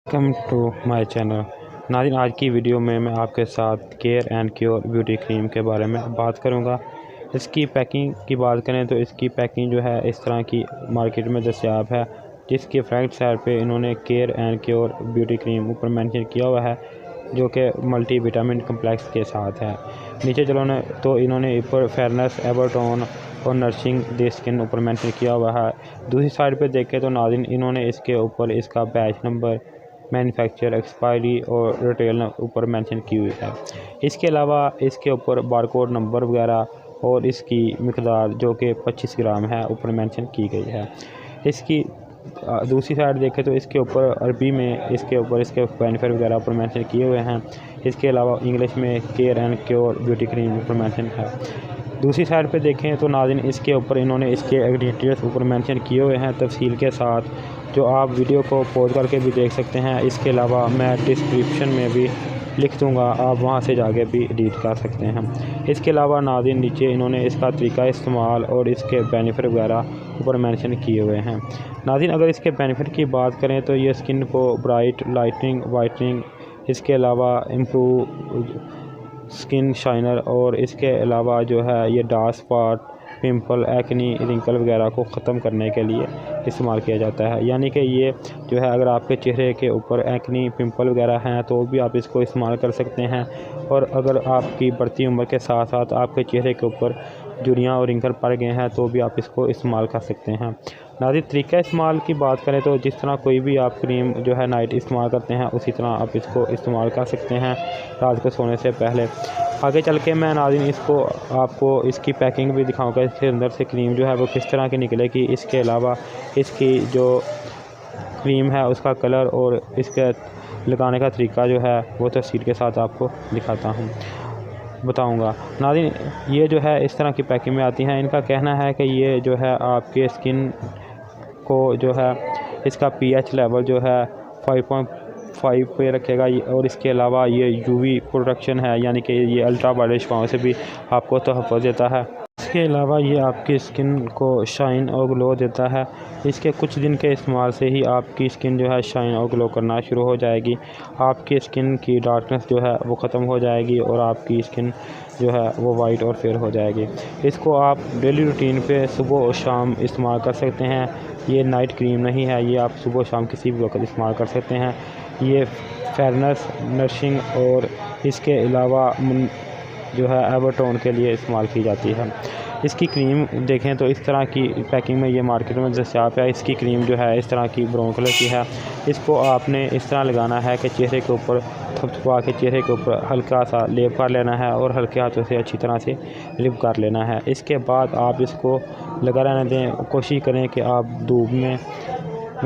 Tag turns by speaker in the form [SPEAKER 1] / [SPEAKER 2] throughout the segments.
[SPEAKER 1] Welcome to my channel. नाज़रीन, आज की वीडियो में मैं आपके साथ care and cure beauty cream के बारे में बात करूंगा। इसकी पैकिंग की बात करें तो इसकी पैकिंग जो है इस तरह की मार्केट में दस्तयाब है, जिसके फ्रंट साइड पे इन्होंने care and cure beauty cream ऊपर मेंशन किया हुआ है, जो कि मल्टी विटामिन कम्प्लेक्स के साथ है। नीचे चलो तो इन्होंने ऊपर फेयरनेस, एवरटोन और नर्सिंग द स्किन ऊपर मेंशन किया हुआ है। दूसरी साइड पे देखें तो नाज़रीन, इन्होंने इसके ऊपर इसका बैच नंबर, मैन्युफैक्चर, एक्सपायरी और रिटेल ऊपर मेंशन की हुई है। इसके अलावा इसके ऊपर बारकोड नंबर वगैरह और इसकी मिकदार जो कि 25 ग्राम है ऊपर मेंशन की गई है। इसकी दूसरी साइड देखें तो इसके ऊपर अरबी में इसके बेनिफिट वगैरह ऊपर मेंशन किए हुए हैं। इसके अलावा इंग्लिश में care and cure beauty cream ऊपर मेंशन है। दूसरी साइड पे देखें तो नाज़रीन, इसके ऊपर इन्होंने इसके इंग्रेडिएंट्स ऊपर मेंशन किए हुए हैं तफसील के साथ, जो आप वीडियो को पॉज करके भी देख सकते हैं। इसके अलावा मैं डिस्क्रिप्शन में भी लिख दूंगा, आप वहां से जाके भी रीड कर सकते हैं। इसके अलावा नाज़रीन, नीचे इन्होंने इसका तरीका इस्तेमाल और इसके बेनिफिट वगैरह ऊपर मेंशन किए हुए हैं। नाज़रीन, अगर इसके बेनिफिट की बात करें तो ये स्किन को ब्राइट, लाइटनिंग, वाइटनिंग, इसके अलावा इम्प्रूव स्किन शाइनर और इसके अलावा जो है ये dark spot, pimple, acne, wrinkle वगैरह को ख़त्म करने के लिए इस्तेमाल किया जाता है। यानी कि ये जो है, अगर आपके चेहरे के ऊपर एक्नी, पिंपल वगैरह हैं तो भी आप इसको इस्तेमाल कर सकते हैं। और अगर आपकी बढ़ती उम्र के साथ साथ आपके चेहरे के ऊपर झुर्रियाँ और रिंकल पड़ गए हैं तो भी आप इसको इस्तेमाल कर सकते हैं। नाज़रीन, तरीका इस्तेमाल की बात करें तो जिस तरह कोई भी आप क्रीम जो है नाइट इस्तेमाल करते हैं, उसी तरह आप इसको इस्तेमाल कर सकते हैं रात को सोने से पहले। आगे चल के मैं नाज़रीन आपको इसकी पैकिंग भी दिखाऊंगा, इसके अंदर से क्रीम जो है वो किस तरह की निकलेगी। इसके अलावा इसकी जो क्रीम है उसका कलर और इसके लगाने का तरीका जो है वो तफसील के साथ आपको बताऊंगा। नाज़रीन, ये जो है इस तरह की पैकिंग में आती हैं। इनका कहना है कि ये जो है आपके स्किन को जो है इसका pH लेवल जो है 5.5 पे रखेगा और इसके अलावा ये UV प्रोटेक्शन है, यानी कि ये अल्ट्रा वायलेट छाँव से भी आपको तहफ़्फ़ुज़ देता है। इसके अलावा ये आपकी स्किन को शाइन और ग्लो देता है। इसके कुछ दिन के इस्तेमाल से ही आपकी स्किन जो है शाइन और ग्लो करना शुरू हो जाएगी। आपकी स्किन की डार्कनेस जो है वो ख़त्म हो जाएगी और आपकी स्किन जो है वो वाइट और फेयर हो जाएगी। इसको आप डेली रूटीन पे सुबह और शाम इस्तेमाल कर सकते हैं। ये नाइट क्रीम नहीं है, ये आप सुबह शाम किसी भी वक्त इस्तेमाल कर सकते हैं। ये फेयरनेस, नरिशिंग और इसके अलावा जो है एवरटोन के लिए इस्तेमाल की जाती है। इसकी क्रीम देखें तो इस तरह की पैकिंग में ये मार्केट में दस्तयाब है। इसकी क्रीम जो है इस तरह की ब्राउन कलर की है। इसको आपने इस तरह लगाना है कि चेहरे के ऊपर थपथपा के चेहरे के ऊपर हल्का सा लेप कर लेना है और हल्के हाथों से अच्छी तरह से लिप कर लेना है। इसके बाद आप इसको लगा रहने दें। कोशिश करें कि आप धूप में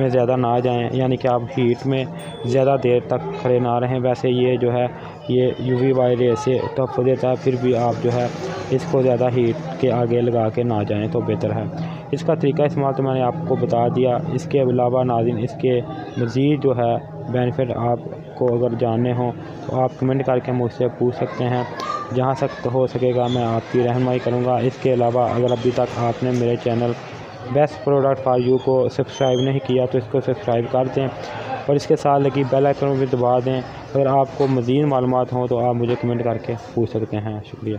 [SPEAKER 1] ज़्यादा ना जाएं, यानी कि आप हीट में ज़्यादा देर तक खड़े ना रहें। वैसे ये जो है ये UV वाई रे से तहफ़्फ़ुज़ देता है, फिर भी आप जो है इसको ज़्यादा हीट के आगे लगा के ना जाएं तो बेहतर है। इसका तरीका इस्तेमाल तो मैंने आपको बता दिया। इसके अलावा नाज़रीन, इसके मज़ीद जो है बेनिफिट आपको अगर जानने हों तो आप कमेंट करके मुझसे पूछ सकते हैं। जहाँ तक हो सकेगा मैं आपकी रहनुमाई करूँगा। इसके अलावा अगर अभी तक आपने मेरे channel best product for you को सब्सक्राइब नहीं किया तो इसको सब्सक्राइब कर दें और इसके साथ लगी बेल आइकन भी दबा दें। अगर आपको मज़ीद मालूमात हों तो आप मुझे कमेंट करके पूछ सकते हैं। शुक्रिया।